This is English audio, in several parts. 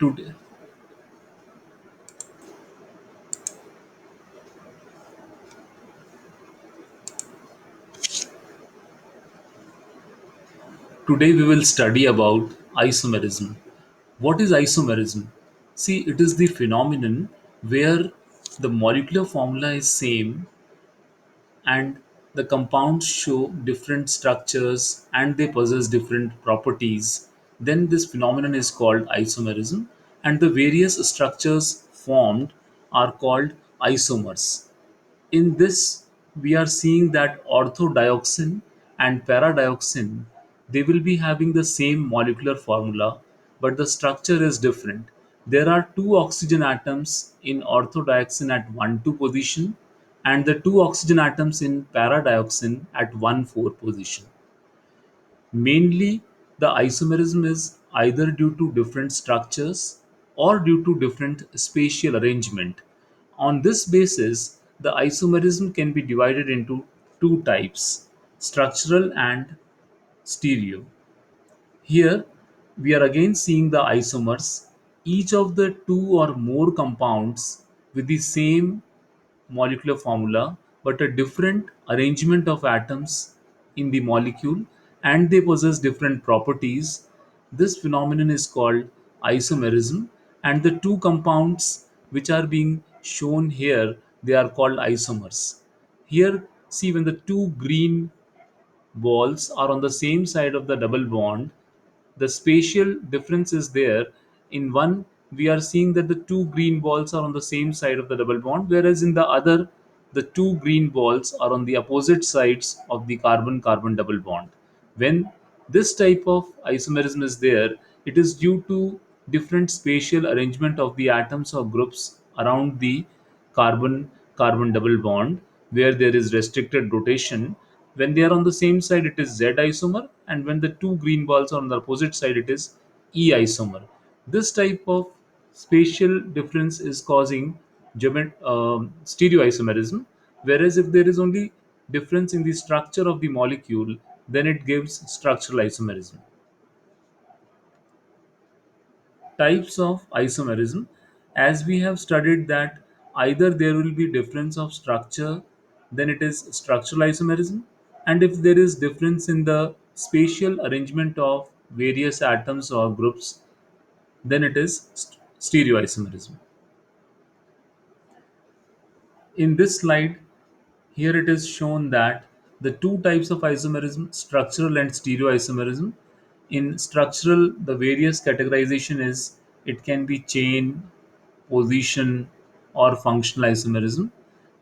Today, today we will study about isomerism. What is isomerism? See, it is the phenomenon where the molecular formula is same and the compounds show different structures and they possess different properties. Then this phenomenon is called isomerism, and the various structures formed are called isomers. In this, we are seeing that orthodioxin and paradioxin, they will be having the same molecular formula, but the structure is different. There are two oxygen atoms in orthodioxin at 1,2 position and the two oxygen atoms in paradioxin at 1,4 position. Mainly, the isomerism is either due to different structures or due to different spatial arrangement. On this basis, the isomerism can be divided into two types, structural and stereo. Here, we are again seeing the isomers, each of the two or more compounds with the same molecular formula but a different arrangement of atoms in the molecule, and they possess different properties. This phenomenon is called isomerism, and the two compounds which are being shown here, they are called isomers. Here, see, when the two green balls are on the same side of the double bond, the spatial difference is there. In one, we are seeing that the two green balls are on the same side of the double bond, whereas in the other, the two green balls are on the opposite sides of the carbon carbon double bond. When this type of isomerism is there, it is due to different spatial arrangement of the atoms or groups around the carbon carbon double bond, where there is restricted rotation. When they are on the same side, it is Z isomer, and when the two green balls are on the opposite side, it is E isomer. This type of spatial difference is causing stereoisomerism, whereas if there is only difference in the structure of the molecule, then it gives structural isomerism. Types of isomerism, as we have studied that either there will be difference of structure, then it is structural isomerism, and if there is difference in the spatial arrangement of various atoms or groups, then it is stereoisomerism. In this slide, here it is shown that the two types of isomerism, structural and stereoisomerism. In structural, the various categorization is, it can be chain, position, or functional isomerism,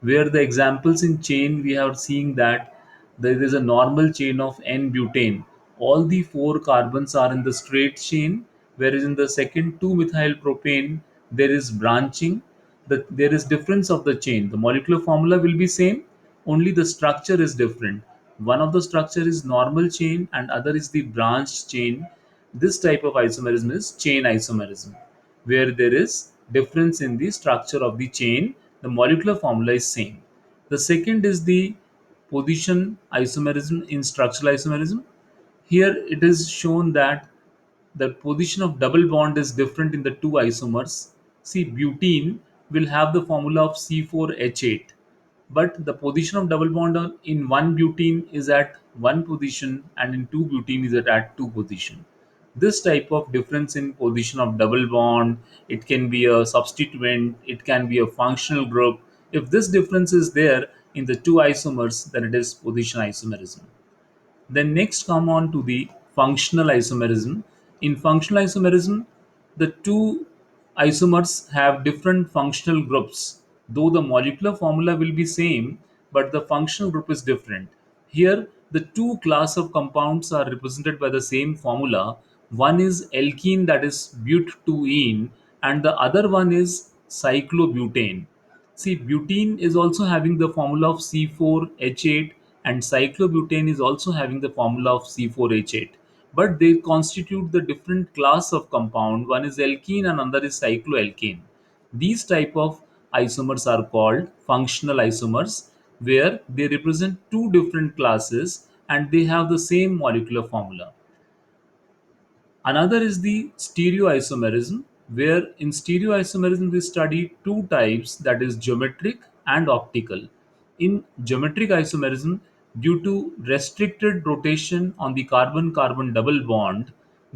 where the examples in chain we are seeing that there is a normal chain of n-butane. All the four carbons are in the straight chain, whereas in the second 2-methyl propane there is branching. There is difference of the chain. The molecular formula will be same, only the structure is different. One of the structure is normal chain and other is the branched chain. This type of isomerism is chain isomerism, where there is difference in the structure of the chain, the molecular formula is same. The second is the position isomerism in structural isomerism. Here it is shown that the position of double bond is different in the two isomers. See, butene will have the formula of C4H8, but the position of double bond in one butene is at one position and in two butene is at two position. This type of difference in position of double bond, it can be a substituent, it can be a functional group. If this difference is there in the two isomers, then it is position isomerism. Then next come on to the functional isomerism. In functional isomerism, the two isomers have different functional groups. Though the molecular formula will be same, but the functional group is different. Here, the two class of compounds are represented by the same formula. One is alkene, that is but2ene, and the other one is cyclobutane. See, butene is also having the formula of C4H8 and cyclobutane is also having the formula of C4H8. But they constitute the different class of compound. One is alkene and another is cycloalkane. These type of isomers are called functional isomers, where they represent two different classes and they have the same molecular formula. Another is the stereoisomerism, where in stereoisomerism we study two types, that is geometric and optical. In geometric isomerism, due to restricted rotation on the carbon carbon double bond,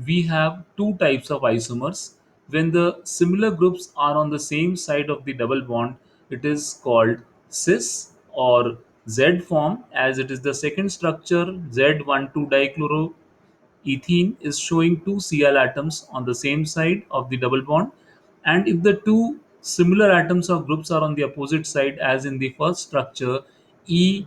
we have two types of isomers. When the similar groups are on the same side of the double bond, it is called cis or Z form, as it is the second structure Z12 dichloro ethene is showing two Cl atoms on the same side of the double bond, and if the two similar atoms or groups are on the opposite side, as in the first structure E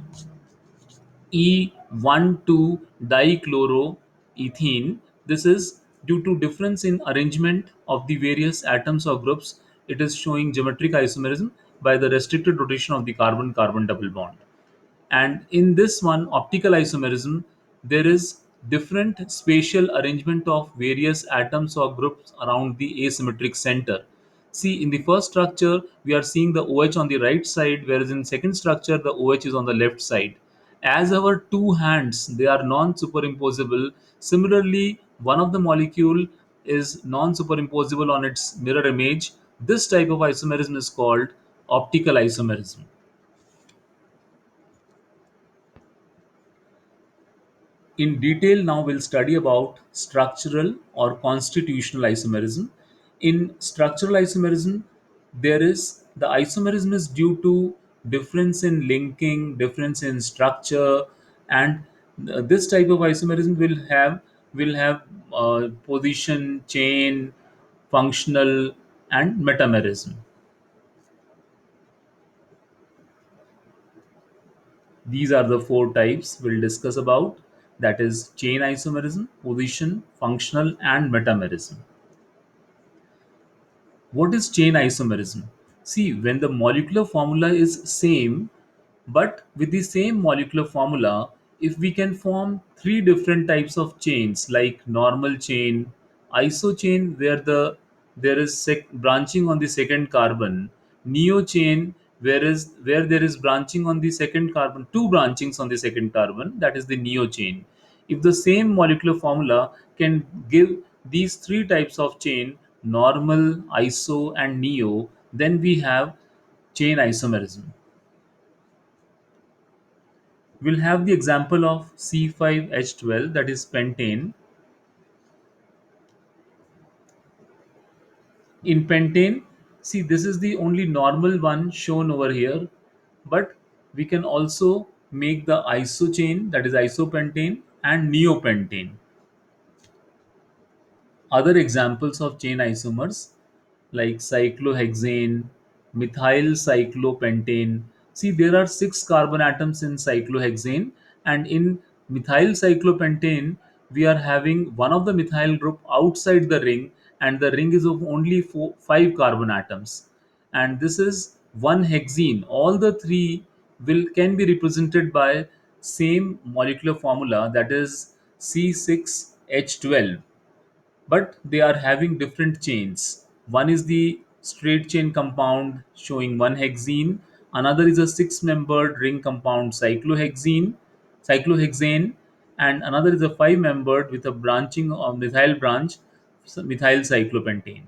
E12 dichloroethene, this is due to difference in arrangement of the various atoms or groups. It is showing geometric isomerism by the restricted rotation of the carbon carbon double bond. And in this one, optical isomerism, there is different spatial arrangement of various atoms or groups around the asymmetric center. See, in the first structure we are seeing the OH on the right side, whereas in second structure the OH is on the left side. As our two hands, they are non superimposable. Similarly, one of the molecule is non superimposable on its mirror image. This type of isomerism is called optical isomerism. In detail, now we'll study about structural or constitutional isomerism. In structural isomerism, there is the isomerism is due to difference in linking, difference in structure, and this type of isomerism will have position, chain, functional, and metamerism. These are the four types we'll discuss about, that is chain isomerism, position, functional, and metamerism. What is chain isomerism? See, when the molecular formula is same, but with the same molecular formula, if we can form three different types of chains like normal chain, iso chain where there is branching on the second carbon, neo chain where there is branching on the second carbon, two branchings on the second carbon, that is the neo chain. If the same molecular formula can give these three types of chain, normal, iso, and neo, then we have chain isomerism. We'll have the example of C5H12, that is pentane. In pentane, see, this is the only normal one shown over here, but we can also make the iso chain, that is isopentane and neopentane. Other examples of chain isomers like cyclohexane, methyl cyclopentane. See, there are six carbon atoms in cyclohexane, and in methyl cyclopentane, we are having one of the methyl group outside the ring, and the ring is of only five carbon atoms. And this is one hexene. All the three will can be represented by same molecular formula, that is C6H12, but they are having different chains. One is the straight chain compound showing one hexene, another is a six membered ring compound cyclohexane, and another is a five membered with a branching of methyl branch, so methyl cyclopentane.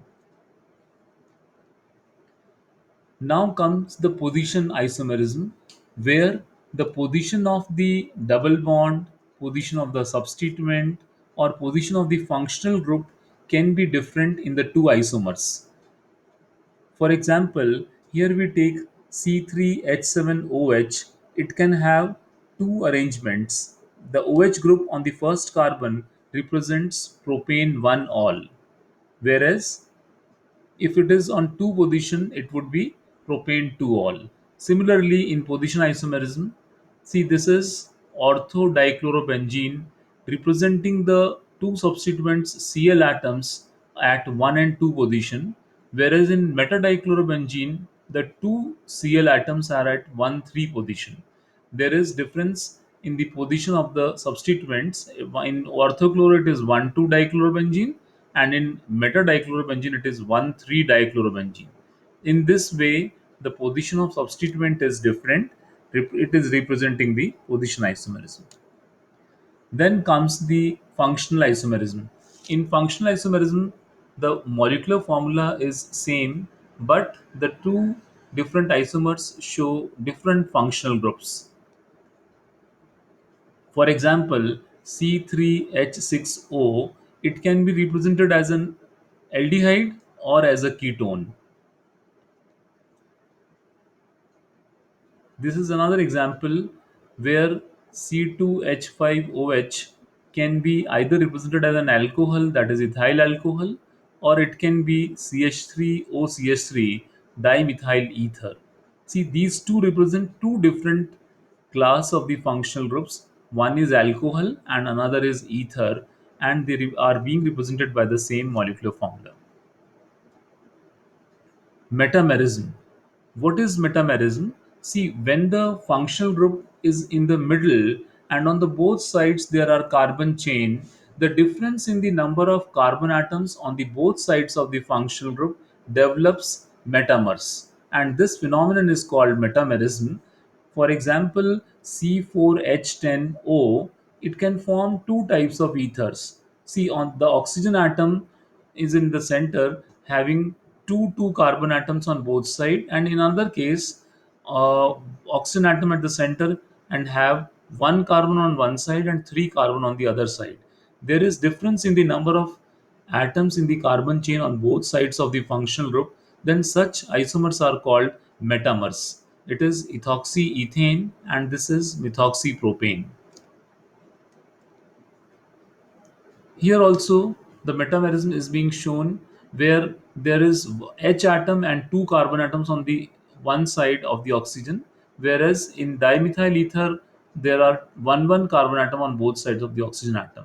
Now comes the position isomerism, where the position of the double bond, position of the substituent, or position of the functional group can be different in the two isomers. For example, here we take C3H7OH, it can have two arrangements. The OH group on the first carbon represents propane 1 all, whereas if it is on two position, it would be propane 2 all. Similarly, in position isomerism, see, this is orthodichlorobenzene representing the two substituents Cl atoms at 1 and 2 position, whereas in metadichlorobenzene, the two Cl atoms are at 1 3 position. There is difference in the position of the substituents. In orthochloro, it is 1 2 dichlorobenzene, and in metadichlorobenzene, it is 1 3 dichlorobenzene. In this way, the position of substituent is different. It is representing the position isomerism. Then comes the functional isomerism. In functional isomerism, the molecular formula is same, but the two different isomers show different functional groups. For example, C3H6O, it can be represented as an aldehyde or as a ketone. This is another example where C2H5OH can be either represented as an alcohol, that is ethyl alcohol, or it can be CH3OCH3 dimethyl ether. See, these two represent two different class of the functional groups. One is alcohol and another is ether, and they are being represented by the same molecular formula. Metamerism. What is metamerism? See, when the functional group is in the middle and on the both sides there are carbon chain, the difference in the number of carbon atoms on the both sides of the functional group develops metamers. And this phenomenon is called metamerism. For example, C4H10O, it can form two types of ethers. See, on the oxygen atom is in the center having two carbon atoms on both side, and in another case oxygen atom at the center and have one carbon on one side and three carbon on the other side. There is difference in the number of atoms in the carbon chain on both sides of the functional group, then such isomers are called metamers. It is ethoxyethane and this is methoxypropane. Here also, the metamerism is being shown where there is H atom and two carbon atoms on the one side of the oxygen, whereas in dimethyl ether there are one carbon atom on both sides of the oxygen atom.